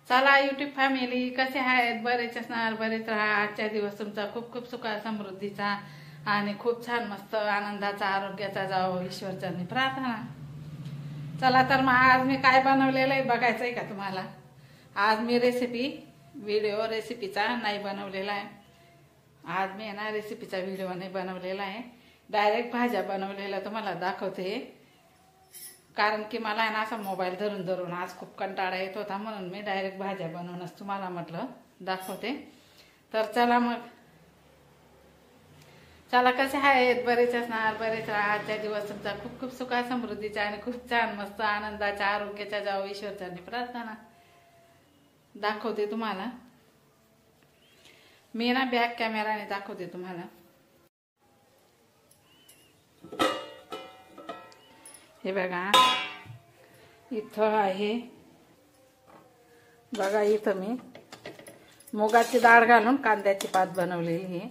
चला YouTube family, कसे आहेत? बरेच असणार, बरेच राहा। आजच्या दिवस तुमचा खूप खूप सुखा समृद्धीचा आणि खूप छान मस्त आनंदाचा आरोग्याचा जावो ईश्वरचरणी प्रार्थना। चला तर मग आज मी काय बनवलेलं आहे बघायचंय का तुम्हाला? आज मी व्हिडिओ रेसिपीचा नाही बनवलेला आहे। आज मी ना रेसिपीचा व्हिडिओ नाही बनवलेला आहे, डायरेक्ट भाज्या बनवलेल्या तुम्हाला दाखवते। कारण की मला ना असा मोबाईल धरून धरून आज खूप कंटाळा येत होता, म्हणून मी डायरेक्ट भाज्या बनवूनच तुम्हाला म्हटलं दाखवते। तर चला कसे आहेत? बरेच असणार, बरेच राहा। आजच्या दिवस तुमचा खूप खूप सुखा समृद्धीचा आणि खूप छान मस्त आनंदाच्या आरोग्याच्या जावो ईश्वरचरणी प्रार्थना। दाखवते तुम्हाला मी ना बॅक कॅमेराने दाखवते तुम्हाला। हे बघा इथं आहे, बघा इथं मी मुगाची डाळ घालून कांद्याची पात बनवलेली आहे।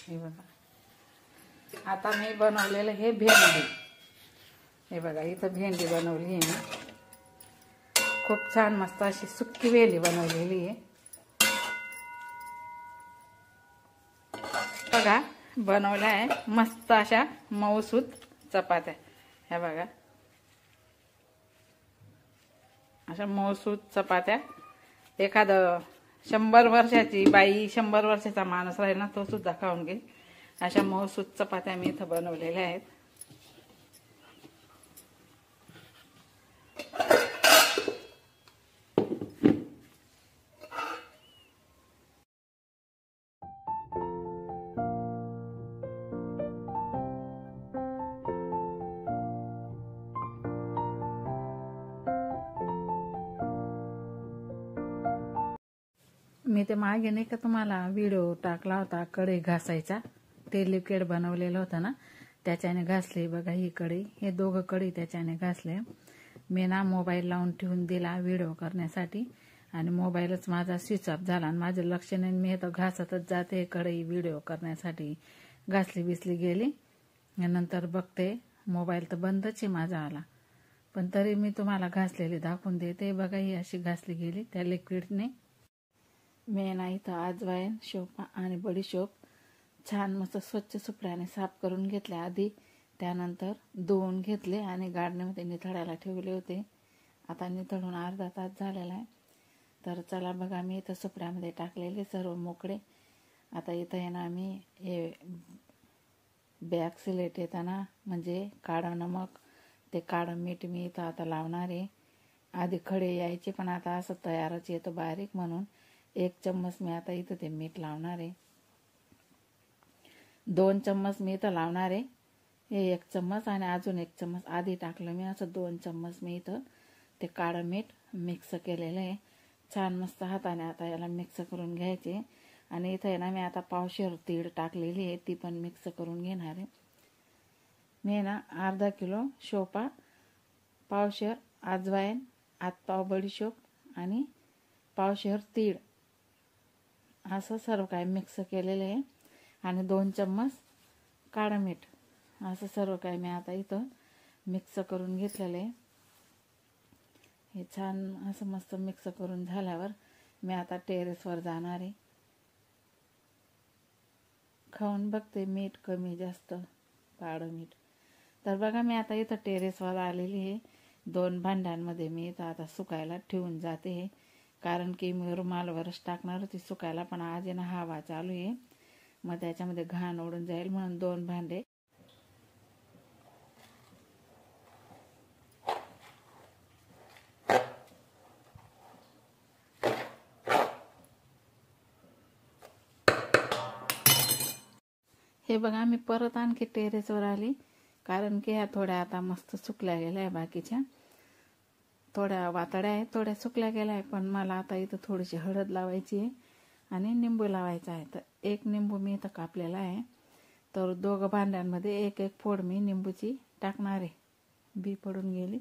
हे बघा आता मी बनवलेलं हे भेंडी। हे बघा इथं भेंडी बनवली आहे मी, खूप छान मस्त अशी सुक्की भेंडी बनवलेली आहे। बघा बनवल्या आहे मस्त अशा मऊसूत चपात्या। हे बघा अशा मऊसूत चपात्या। एखादं 100 वर्षाची बाई, 100 वर्षाचा माणूस राहील ना तो सुद्धा खाऊन घेईल अशा मऊसूत चपात्या मी इथं बनवलेल्या आहेत। मी ते मागे नाही का तुम्हाला व्हिडिओ टाकला होता कढई घासायचा, ते लिक्विड बनवलेलं होतं ना त्याच्याने घासले। बघा ही कढई, हे दोघं कढई त्याच्याने घासले। मी ना मोबाईल लावून ठेवून दिला व्हिडिओ करण्यासाठी आणि मोबाईलच माझा स्विच ऑफ झाला आणि माझं लक्ष नाही, मी तर घासतच जाते कढई व्हिडिओ करण्यासाठी। घासली बिसली गेली, नंतर बघते मोबाईल तर बंदच आहे माझा आला, पण तरी मी तुम्हाला घासलेली दाखवून देते। बघा ही अशी घासली गेली त्या लिक्विडने। मी ना इथं अजवाईन, शोपा आणि बडीशोप छान मस्त स्वच्छ सुपड्याने साफ करून घेतले आधी, त्यानंतर धुवून घेतले आणि गाडण्यामध्ये निथळायला ठेवले होते। आता निथळून अर्धा तास झालेला आहे। तर चला बघा मी इथं सुपड्यामध्ये टाकलेले सर्व मोकळे। आता इथं आहे ना मी हे बॅक सिलेट येताना म्हणजे काळं नमक, ते काळं मीठ मी इथं आता लावणार आहे। आधी खडे यायचे पण आता असं तयारच येतं बारीक, म्हणून 1 चम्मच मी आता इथं ते मीठ लावणार आहे। 2 चम्मच मी इथं लावणार आहे, हे 1 चम्मच आणि अजून 1 चम्मच आधी टाकलं मी, असं 2 चम्मच मी इथं ते काळं मीठ मिक्स केलेलं आहे। छान मस्त हाताने आता याला मिक्स करून घ्यायचे। आणि इथं आहे ना मी आता पावशेर तीळ टाकलेली आहे, ती पण मिक्स करून घेणार आहे। मी ना अर्धा किलो शोपा, पावशेर अजवाईन, आतपाव बडीशोप आणि पावशेर तीळ असं सर्व काय मिक्स केलेलं आहे आणि 2 चम्मच काळं मीठ असं सर्व काय मी आता इथं मिक्स करून घेतलेलं आहे। हे छान असं मस्त मिक्स करून झाल्यावर मी आता टेरेसवर जाणार आहे। खाऊन बघते मीठ कमी जास्त, काळं मीठ। तर बघा मी आता इथं टेरेसवर आलेली आहे। 2 भांड्यांमध्ये मी इथं आता सुकायला ठेवून जाते, कारण की मी रुमालवरच टाकणार होती सुकायला, पण आज ना हवा चालू आहे मग त्याच्यामध्ये घाण उडून जाईल, म्हणून 2 भांडे हे बघा मी परत आणखी टेरेसवर आली, कारण की ह्या थोड्या आता मस्त सुकल्या गेल्या आहे, बाकीच्या थोड्या वातड्या आहेत, थोड्या सुकल्या गेल्या आहे। पण मला आता इथं थोडीशी हळद लावायची आहे आणि निंबू लावायचा आहे। तर 1 निंबू मी इथं कापलेला आहे, तर 2 भांड्यांमध्ये 1 फोड मी निंबूची टाकणार आहे। बी पडून गेली,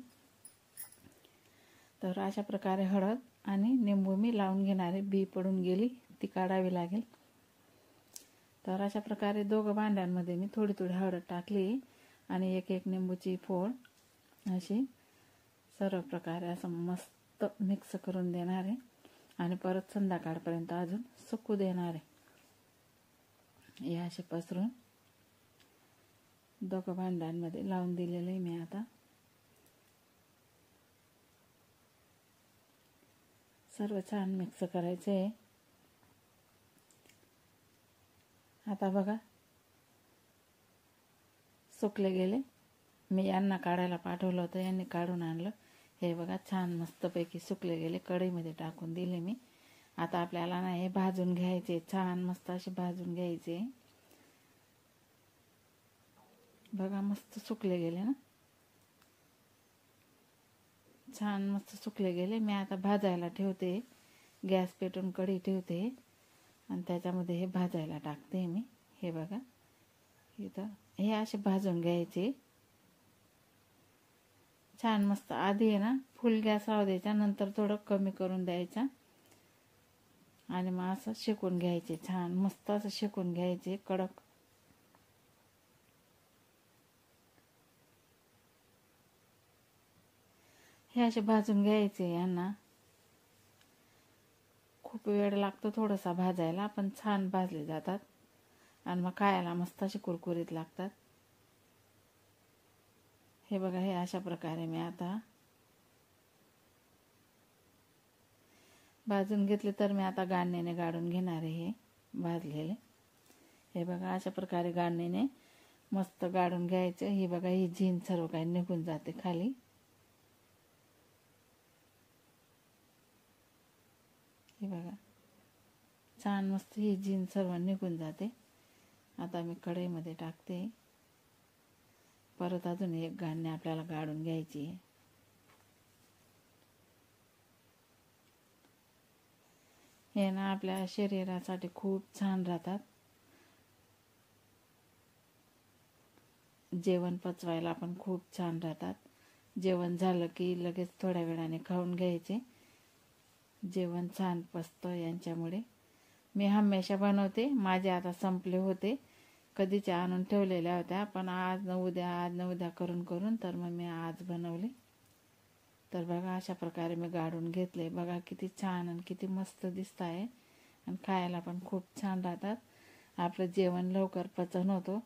तर अशा प्रकारे हळद आणि निंबू मी लावून घेणार आहे। बी पडून गेली, ती काढावी लागेल। तर अशा प्रकारे 2 भांड्यांमध्ये मी थोडी थोडी हळद टाकली आणि 1 निंबूची फोड अशी सर्व प्रकारे असं मस्त मिक्स करून देणार आहे। आणि परत संध्याकाळपर्यंत अजून सुकू देणार आहे. हे असे पसरून दोघं भांड्यांमध्ये लावून दिलेलं आहे मी. आता सर्व छान मिक्स करायचं आहे. आता बघा सुकले गेले. मी यांना काढायला पाठवलं होतं, यांनी काढून आणलं. हे बघा छान मस्तपैकी सुकले गेले. कढईमध्ये टाकून दिले मी. आता आपल्याला ना हे भाजून घ्यायचे, छान मस्त असे भाजून घ्यायचे. बघा मस्त सुकले गेले ना, छान मस्त सुकले गेले. मी आता भाजायला ठेवते. गॅस पेटून कढई ठेवते आणि त्याच्यामध्ये हे भाजायला टाकते मी. हे बघा इथं हे असे भाजून घ्यायचे छान मस्त. आधी आहे ना फुल गॅस राहू द्यायचा, नंतर थोडं कमी करून द्यायचा आणि मग असं शेकून घ्यायचे. छान मस्त असं शेकून घ्यायचे कडक. हे असे भाजून घ्यायचे. यांना खूप वेळ लागतो थोडासा भाजायला, पण छान भाजले जातात आणि मग खायला मस्त असे कुरकुरीत लागतात. हे बघा हे अशा प्रकारे मी आता भाजून घेतले. तर मी आता गाळणीने गाळून घेणार आहे हे भाजलेले. हे बघा अशा प्रकारे गाळणीने मस्त गाळून घ्यायचं. हे बघा ही झीन सर्व काही निघून जाते खाली. हे बघा छान मस्त ही झीन सर्व निघून जाते. आता मी कढईमध्ये टाकते. परत अजून एक गाळणी आपल्याला गाळून घ्यायची आहे. हे ना आपल्या शरीरासाठी खूप छान राहतात. जेवण पचवायला पण खूप छान राहतात. जेवण झालं की लगेच थोड्या वेळाने खाऊन घ्यायचे. जेवण छान पचतं यांच्यामुळे. मी हमेशा बनवते. माझे आता संपले होते, कधीच्या आणून ठेवलेल्या होत्या, पण आज न उद्या करून करून तर मग मी आज बनवले. तर बघा अशा प्रकारे मी गाळून घेतले. बघा किती छान आणि किती मस्त दिसत आहे आणि खायला पण खूप छान राहतात. आपलं जेवण लवकर पचन होतो.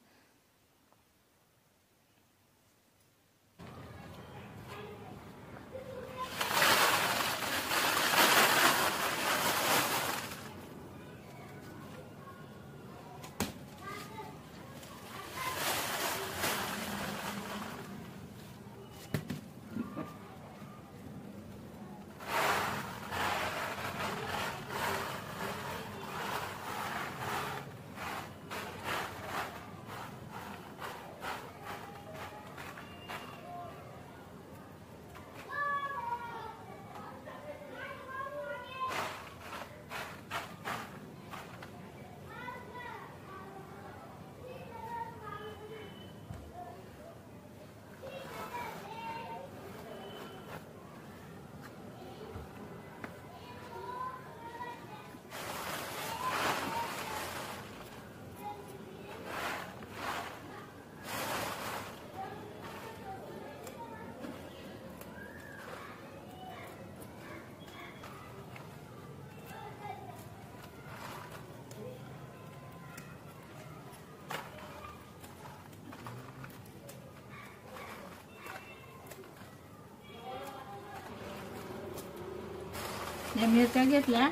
या मिरच्या घेतल्या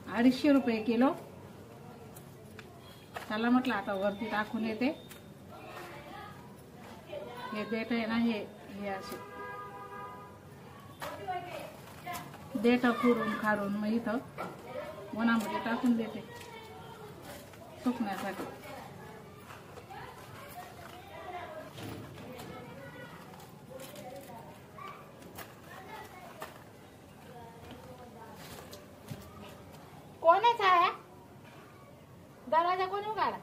250 रुपये किलो. त्याला म्हटलं आता वरती टाकून येते. हे देठ आहे ना, हे असे देठ खुरून खारून मग इथं उन्हामध्ये टाकून देते सुकण्यासाठी. कोण आहे? दरवाजा कोणी उघडा?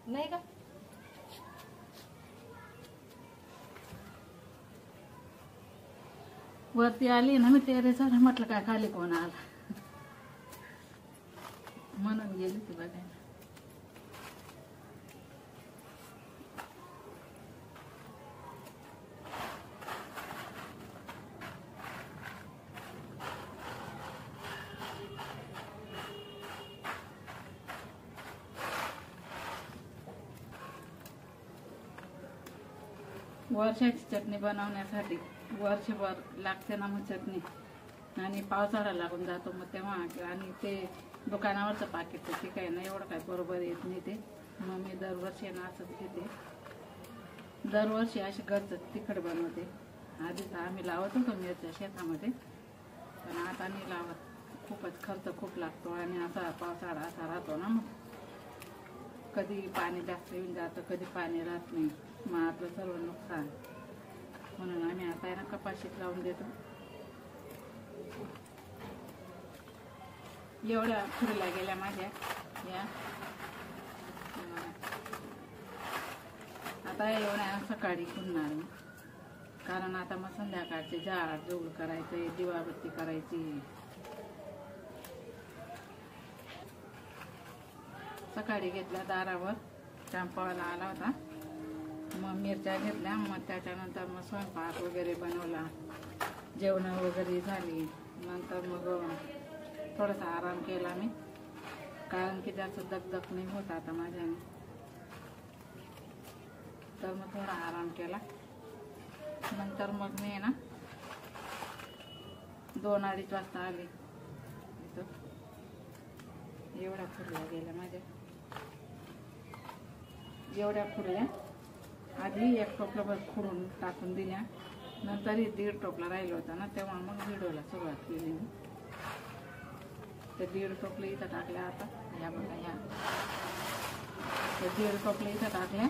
नाही का? वरती आली ना मी टेरेसवर, म्हटलं काय खाली कोण आला म्हणून गेली ती बघायला. वर्षाची चटणी बनवण्यासाठी वर्षभर लागते ना मग चटणी, आणि पावसाळा लागून जातो मग तेव्हा, आणि ते दुकानावरचं पाकिट ते काय ना एवढं काय बरोबर येत नाही ते. मग मी दरवर्षी ना असंच घेते, दरवर्षी अशी घरचं तिखट बनवते. आधी तर आम्ही लावत होतो मिरच्या शेतामध्ये, पण आता नाही लावत, खूपच खर्च खूप लागतो. आणि असा पावसाळा असा राहतो ना, मग कधी पाणी जास्त येऊन जातं, कधी पाणी राहत नाही, मग आपलं सर्व नुकसान. म्हणून आम्ही आता आहे ना कपाशीत लावून देतो. एवढ्या खुडल्या गेल्या माझ्या या, आता एवढ्या सकाळी खुडणार मी, कारण आता मग संध्याकाळचे झाड झुड करायचे, दिवाबत्ती करायची. सकाळी घेतल्या दारावर, चंपावाला आला होता, मग मिरच्या घेतल्या, मग त्याच्यानंतर मग स्वयंपाक वगैरे बनवला, जेवण वगैरे झाली. नंतर मग थोडासा आराम केला मी, कारण की जास्त दगदग नाही होत आता माझ्याने, तर मग थोडा आराम केला. नंतर मग मी ना 2-2:30 वाजता आली इथं. एवढ्या खुडल्या गेल्या माझ्या, एवढ्या खुडल्या. आधी एक टोपलाभर खुडून टाकून दिल्या, नंतर 1.5 टोपला राहिलं होतं ना, तेव्हा मग व्हिडिओला सुरुवात केली मी. ते 1.5 टोपले इथं टाकल्या. आता ह्या बघा, ह्या 1.5 टोपले इथं टाकल्या,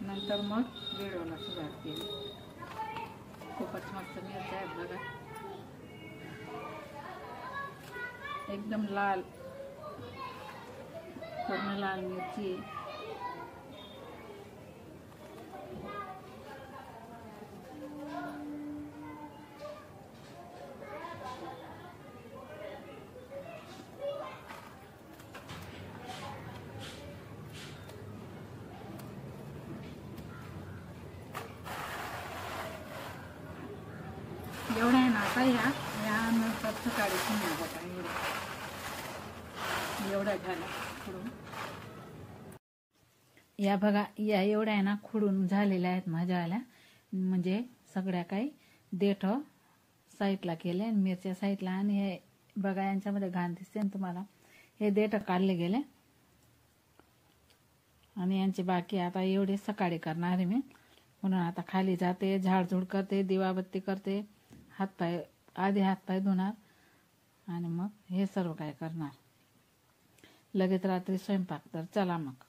नंतर मग व्हिडिओला सुरुवात केली. खूपच मस्त मिरच्या आहेत बघा, एकदम लाल, पूर्ण लाल मिरची आहे. एवढ्या आहे ना आता ह्या नंतर सकाळी पुन्हा बघा एवढ्या झाल्या खुडून. या बघा, या एवढ्या आहे ना खुडून झालेल्या आहेत माझ्या आल्या, म्हणजे सगळ्या काही देठ साईडला केले आणि मिरच्या साईडला. आणि हे बघा यांच्यामध्ये घाण दिसते ना तुम्हाला, हे देठ काढले गेले आणि यांची बाकी आता एवढे सकाळी करणार आहे मी. म्हणून आता खाली जाते, झाडझूड करते, दिवाबत्ती करते, आधी हातपाय धुणार आणि मग हे सर्व काय करणार. लगेच रात्री स्वयंपाक. तर चला मग.